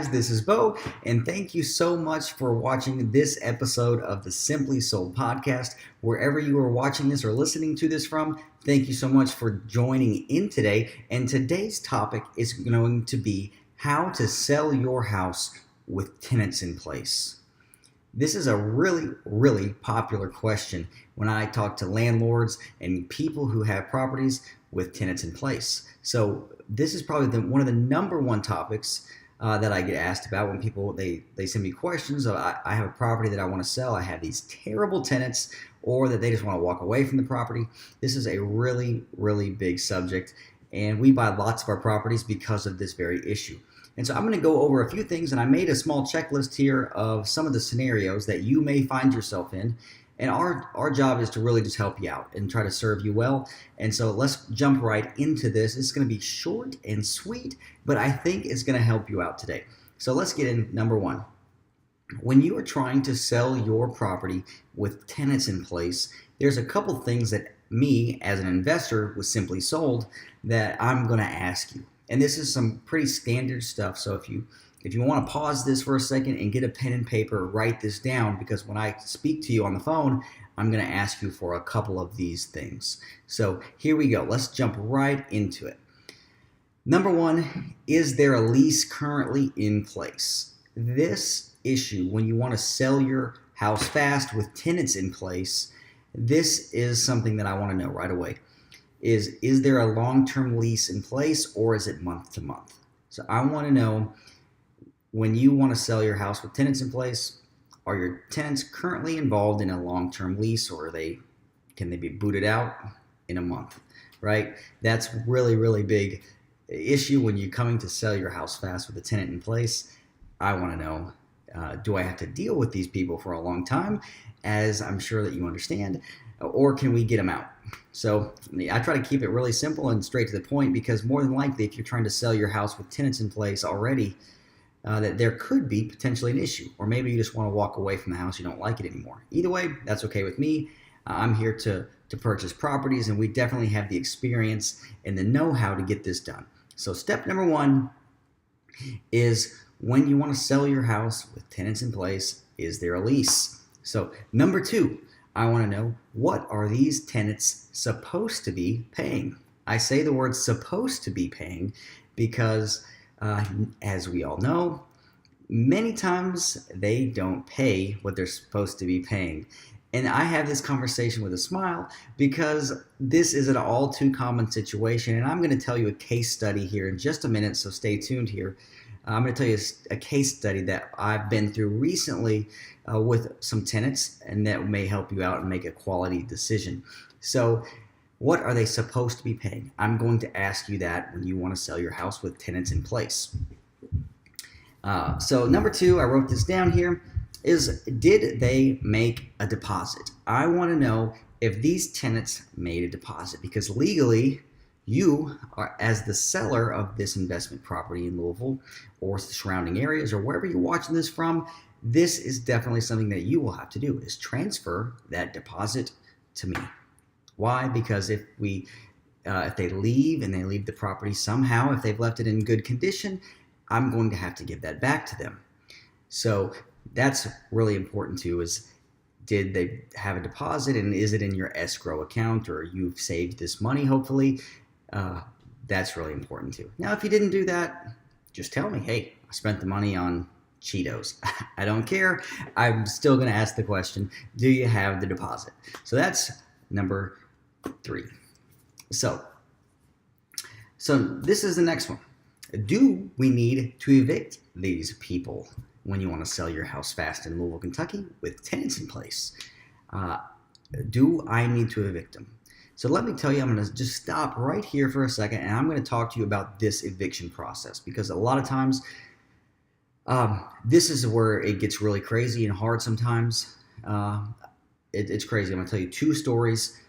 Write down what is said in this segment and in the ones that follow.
This is Bo, and thank you so much for watching this episode of the Simply Sold podcast. Wherever you are watching this or listening to this from, thank you so much for joining in today. And today's topic is going to be how to sell your house with tenants in place. This is a really popular question when I talk to landlords and people who have properties with tenants in place. So this is probably one of the number one topics that I get asked about when people they send me questions. I have a property that I want to sell. I have these terrible tenants, or that they just want to walk away from the property. This is a really big subject, and we buy lots of our properties because of this very issue. And so I'm going to go over a few things, and I made a small checklist here of some of the scenarios that you may find yourself in. And our job is to really just help you out and try to serve you well. And so let's jump right into this. It's going to be short and sweet, but I think it's going to help you out today. So let's get in. Number one, when you are trying to sell your property with tenants in place, there's a couple things that me as an investor with Simply Sold that I'm going to ask you. And this is some pretty standard stuff. So if you want to pause this for a second and get a pen and paper, write this down, because when I speak to you on the phone, I'm going to ask you for a couple of these things. So here we go. Let's jump right into it. Number one, is there a lease currently in place? This issue, when you want to sell your house fast with tenants in place, this is something that I want to know right away. Is there a long-term lease in place, or is it month to month? So I want to know, when you want to sell your house with tenants in place, are your tenants currently involved in a long-term lease, or can they be booted out in a month, right? That's really big issue when you're coming to sell your house fast with a tenant in place. I want to know, do I have to deal with these people for a long time, as I'm sure that you understand, or can we get them out? So I try to keep it really simple and straight to the point, because more than likely, if you're trying to sell your house with tenants in place already, that there could be potentially an issue, or maybe you just want to walk away from the house, you don't like it anymore. Either way, that's okay with me. I'm here to purchase properties, and we definitely have the experience and the know-how to get this done. So step number one is, when you want to sell your house with tenants in place, is there a lease? So number two, I want to know, what are these tenants supposed to be paying? I say the word supposed to be paying because as we all know, many times they don't pay what they're supposed to be paying. And I have this conversation with a smile, because this is an all too common situation. And I'm going to tell you a case study here in just a minute, so stay tuned here. I'm going to tell you a case study that I've been through recently with some tenants, and that may help you out and make a quality decision. So what are they supposed to be paying? I'm going to ask you that when you want to sell your house with tenants in place. So number two, I wrote this down here, is, did they make a deposit? I want to know if these tenants made a deposit, because legally, you are, as the seller of this investment property in Louisville or surrounding areas, or wherever you're watching this from, this is definitely something that you will have to do, is transfer that deposit to me. Why? Because if they leave, and they leave the property somehow, if they've left it in good condition, I'm going to have to give that back to them. So that's really important too, is, did they have a deposit, and is it in your escrow account, or you've saved this money, hopefully? That's really important too. Now, if you didn't do that, just tell me, hey, I spent the money on Cheetos. I don't care. I'm still going to ask the question, do you have the deposit? So that's number three. So this is the next one. Do we need to evict these people when you want to sell your house fast in Louisville, Kentucky with tenants in place? Do I need to evict them? So let me tell you, I'm going to just stop right here for a second, and I'm going to talk to you about this eviction process, because a lot of times this is where it gets really crazy and hard sometimes. It's crazy. I'm going to tell you two stories,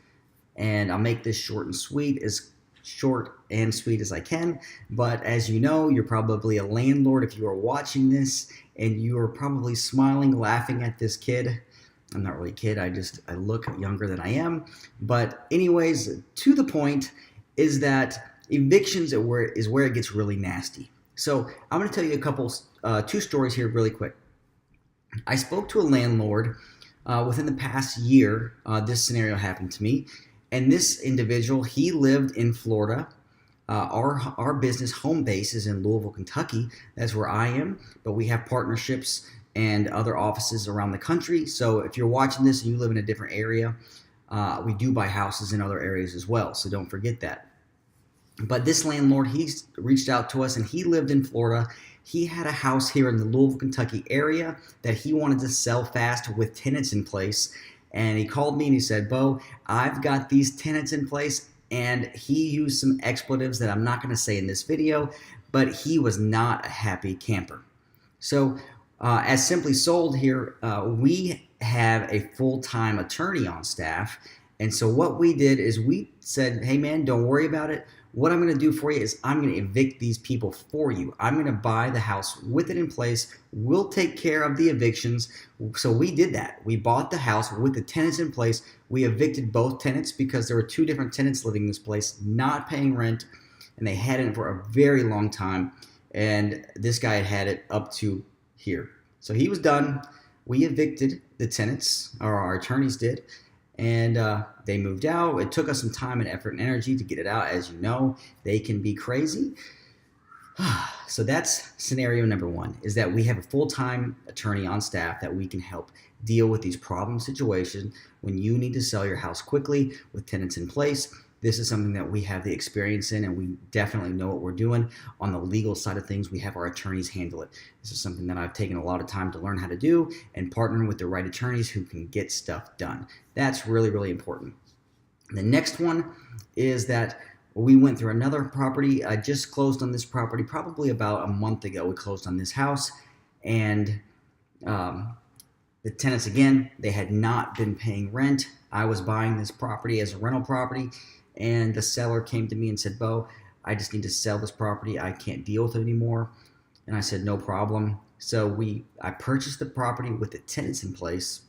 and I'll make this short and sweet, as short and sweet as I can. But as you know, you're probably a landlord if you are watching this, and you are probably smiling, laughing at this kid. I'm not really a kid. I look younger than I am. But anyways, to the point is that evictions is where it gets really nasty. So I'm going to tell you a couple two stories here really quick. I spoke to a landlord within the past year. This scenario happened to me, and this individual, he lived in Florida. Our business home base is in Louisville, Kentucky. That's where I am, but we have partnerships and other offices around the country. So if you're watching this and you live in a different area, we do buy houses in other areas as well. So don't forget that. But this landlord, he's reached out to us, and he lived in Florida. He had a house here in the Louisville, Kentucky area that he wanted to sell fast with tenants in place. And he called me and he said, Bo, I've got these tenants in place. And he used some expletives that I'm not going to say in this video, but he was not a happy camper. So as Simply Sold here, we have a full-time attorney on staff. And so what we did is we said, hey man, don't worry about it. What I'm going to do for you is I'm going to evict these people for you. I'm going to buy the house with it in place. We'll take care of the evictions. So we did that. We bought the house with the tenants in place. We evicted both tenants because there were two different tenants living in this place, not paying rent, and they had it for a very long time. And this guy had it up to here. So he was done. We evicted the tenants, or our attorneys did. And they moved out. It took us some time and effort and energy to get it out. As you know, they can be crazy. So that's scenario number one, is that we have a full-time attorney on staff that we can help deal with these problem situations when you need to sell your house quickly with tenants in place. This is something that we have the experience in, and we definitely know what we're doing. On the legal side of things, we have our attorneys handle it. This is something that I've taken a lot of time to learn how to do, and partnering with the right attorneys who can get stuff done. That's really, really important. The next one is that we went through another property. I just closed on this property probably about a month ago. We closed on this house, and the tenants, again, they had not been paying rent. I was buying this property as a rental property, and the seller came to me and said, Bo, I just need to sell this property. I can't deal with it anymore. And I said, no problem. So I purchased the property with the tenants in place.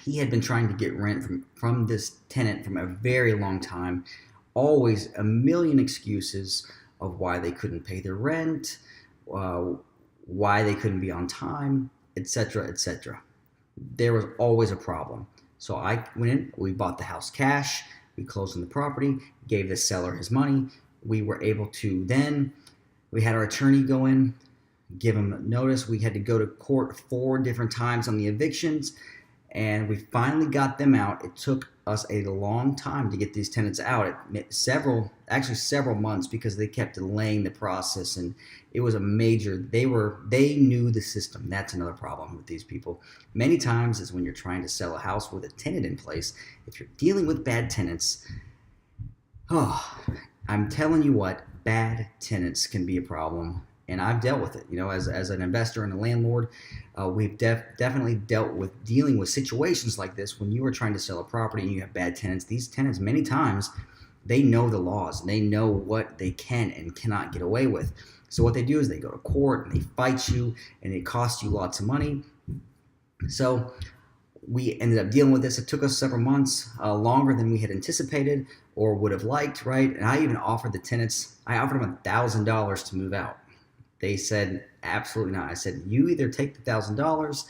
He had been trying to get rent from this tenant from a very long time. Always a million excuses of why they couldn't pay their rent, why they couldn't be on time, etc., etc. There was always a problem. So I went in, we bought the house cash, we closed on the property, gave the seller his money. We were able to we had our attorney go in, give him notice. We had to go to court 4 different times on the evictions, and we finally got them out. It took us a long time to get these tenants out. Several months, because they kept delaying the process, and it was a major, they knew the system. That's another problem with these people. Many times is when you're trying to sell a house with a tenant in place, if you're dealing with bad tenants, I'm telling you what, bad tenants can be a problem. And I've dealt with it, as an investor and a landlord. We've definitely dealt with dealing with situations like this when you are trying to sell a property and you have bad tenants. These tenants, many times, they know the laws and they know what they can and cannot get away with. So what they do is they go to court and they fight you, and it costs you lots of money. So we ended up dealing with this. It took us several months, longer than we had anticipated or would have liked, right? And I even offered the tenants, I offered them $1,000 to move out. They said, absolutely not. I said, you either take the $1,000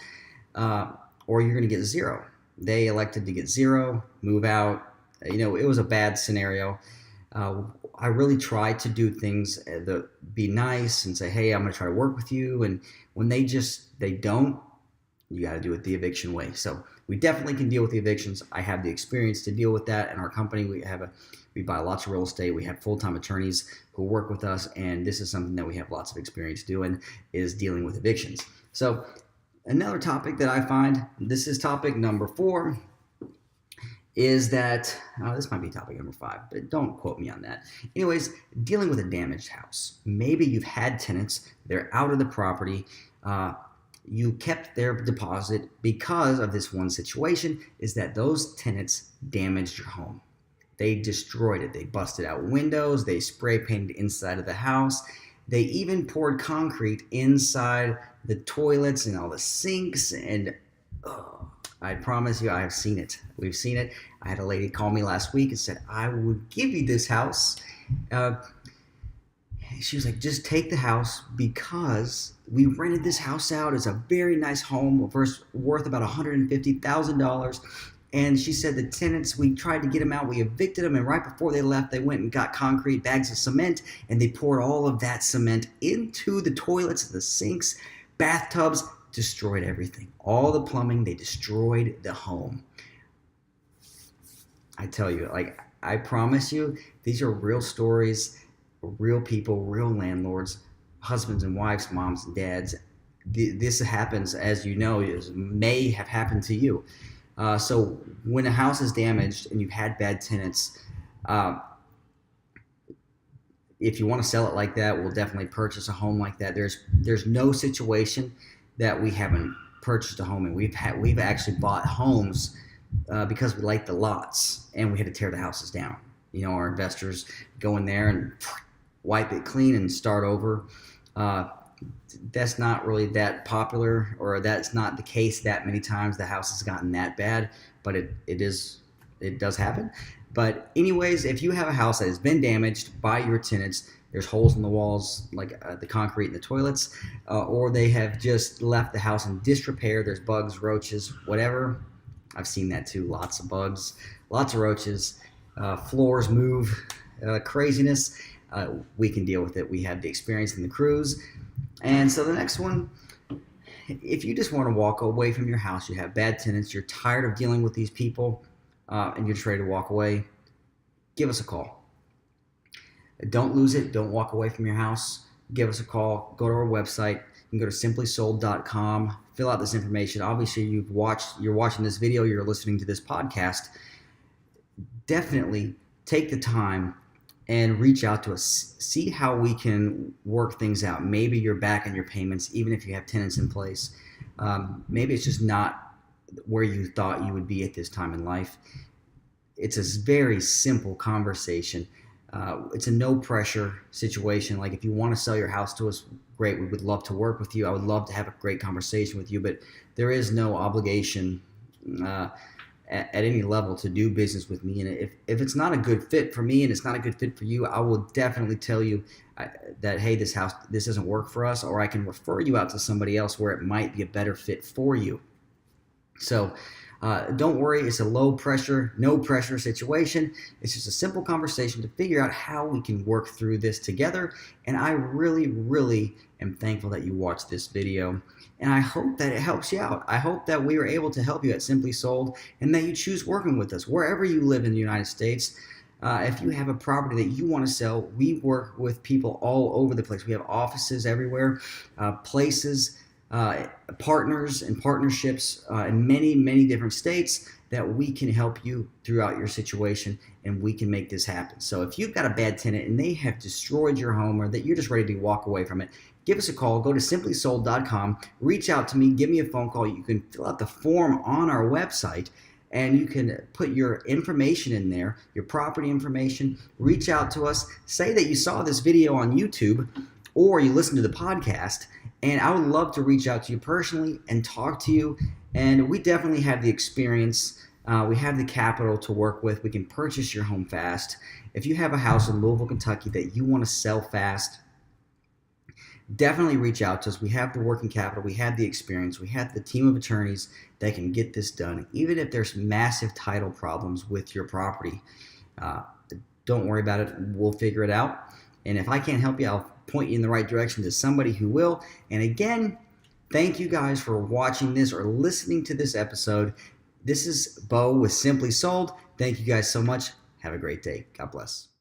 or you're going to get zero. They elected to get zero, move out. It was a bad scenario. I really tried to do things that be nice and say, hey, I'm going to try to work with you. And when they don't, you got to do it the eviction way. So we definitely can deal with the evictions. I have the experience to deal with that. In our company, we buy lots of real estate. We have full-time attorneys who work with us, and this is something that we have lots of experience doing, is dealing with evictions. So another topic that I find, this is topic number 4, is that, this might be topic number 5, but don't quote me on that. Anyways, dealing with a damaged house. Maybe you've had tenants, they're out of the property, you kept their deposit because of this one situation, is that those tenants damaged your home. They destroyed it. They busted out windows. They spray painted inside of the house. They even poured concrete inside the toilets and all the sinks. And I promise you, I have seen it. We've seen it. I had a lady call me last week and said, I would give you this house. She was like, just take the house because we rented this house out. It's a very nice home, worth about $150,000. And she said the tenants, we tried to get them out. We evicted them. And right before they left, they went and got concrete bags of cement. And they poured all of that cement into the toilets, the sinks, bathtubs, destroyed everything. All the plumbing, they destroyed the home. I tell you, like, I promise you, these are real stories, real people, real landlords, husbands and wives, moms and dads. This happens, as you know, may have happened to you. So when a house is damaged and you've had bad tenants, if you want to sell it like that, we'll definitely purchase a home like that. There's no situation that we haven't purchased a home in. We've actually bought homes because we like the lots and we had to tear the houses down. Our investors go in there and wipe it clean and start over. That's not really that popular, or that's not the case that many times the house has gotten that bad, but it does happen. But anyways, if you have a house that has been damaged by your tenants, there's holes in the walls, like the concrete in the toilets, or they have just left the house in disrepair, there's bugs, roaches, whatever. I've seen that too. Lots of bugs, lots of roaches, floors move, craziness. We can deal with it. We have the experience and the crews. And so the next one, if you just want to walk away from your house, you have bad tenants, you're tired of dealing with these people, and you're just ready to walk away, give us a call. Don't lose it. Don't walk away from your house. Give us a call. Go to our website. You can go to simplysold.com. Fill out this information. Obviously, you're watching this video. You're listening to this podcast. Definitely take the time and reach out to us. See how we can work things out. Maybe you're back on your payments, even if you have tenants in place. Maybe it's just not where you thought you would be at this time in life. It's a very simple conversation. It's a no pressure situation. Like, if you want to sell your house to us, great. We would love to work with you. I would love to have a great conversation with you, but there is no obligation at any level to do business with me. And if it's not a good fit for me and it's not a good fit for you, I will definitely tell you that, hey, this doesn't work for us, or I can refer you out to somebody else where it might be a better fit for you. So don't worry, it's a low pressure, no pressure situation. It's just a simple conversation to figure out how we can work through this together. And I really, really am thankful that you watched this video. And I hope that it helps you out. I hope that we were able to help you at Simply Sold, and that you choose working with us wherever you live in the United States. If you have a property that you want to sell, we work with people all over the place. We have offices everywhere, places, partners and partnerships in many, many different states that we can help you throughout your situation, and we can make this happen. So if you've got a bad tenant and they have destroyed your home, or that you're just ready to walk away from it, give us a call. Go to simplysold.com, reach out to me, give me a phone call. You can fill out the form on our website, and you can put your information in there, your property information, reach out to us, say that you saw this video on YouTube or you listened to the podcast, and I would love to reach out to you personally and talk to you. And we definitely have the experience. We have the capital to work with. We can purchase your home fast. If you have a house in Louisville, Kentucky that you want to sell fast, definitely reach out to us. We have the working capital. We have the experience. We have the team of attorneys that can get this done, even if there's massive title problems with your property. Don't worry about it. We'll figure it out. And if I can't help you, I'll point you in the right direction to somebody who will. And again, thank you guys for watching this or listening to this episode. This is Bo with Simply Sold. Thank you guys so much. Have a great day. God bless.